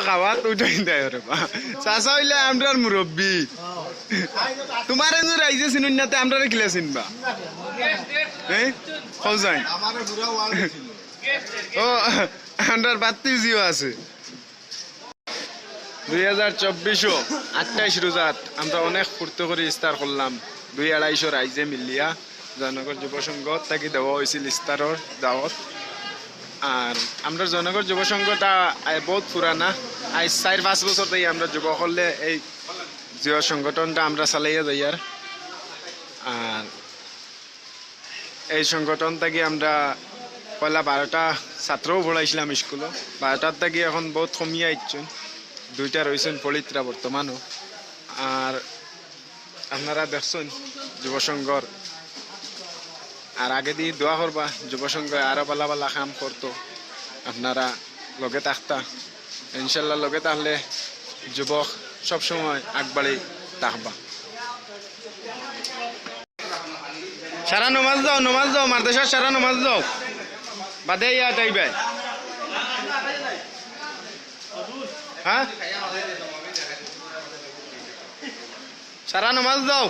খাওয়া উঠাই দেয় রে বা চাচা হইলে আমরার মুরব্বী তোমার এনে রাইজে চিনুন নাতে আমরা কিলা চিনবা হ্যাঁ খোঁজাই ও আমরার বাত্তি জিও আছে 2024 28 রোজাত আমরা অনেক ফুর্তি করে ইস্তার করলাম 2-250 রাইজে মিলিয়া জয়নগর যুব সংঘ তাকে দেওয়া হয়েছিল ইস্তারর দাওয়াত আর আমরা জয়নগর যুব সংঘটা বহুত পুরানা আজ 4-5 বছর থেকে আমরা যুবক হলে এই যুব সংগঠনটা আমরা চালাইয়া যাই আর এই সংগঠন থেকে আমরা পয়লা 12টা ছাত্রও পড়াইছিলাম স্কুলে 12টার থেকে এখন বহুত কমিয়ে আইছেন 2টা রয়েছেন পলিত্রা বর্তমানও আর আপনারা দেখছেন যুব সংঘর আর আগে দিয়ে দোয়া করবা যুব সংঘ আরো পালা পালা কাম করতো আপনারা লগে থাকতা ইনশাল্লাহ লগে থাকলে যুবক সবসময় আগবাড়ি থাকবা সারা নমাজ দাও মাদ্রাসার সারা নমাজ দাও বাদে ইয়া যাইবে হ্যাঁ সারা নমাজ দাও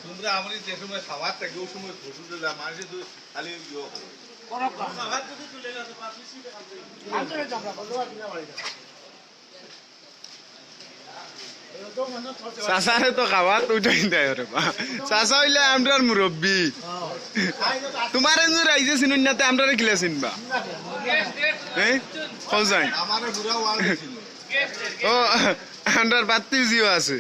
তোমরা আমার যে সময় খাবার থাকে ওই সময় ফটো দিলাম মানুষের খালি চাচারে তো খাওয়া উঠাই দেয় রে বা চাচা হইলে আমরার মুরব্বী তোমার এনে রাইজে চিনুন নাতে আমরা কিলা চিনবা হ্যাঁ খোঁজাই ও আমরার বাত্তি জিও আছে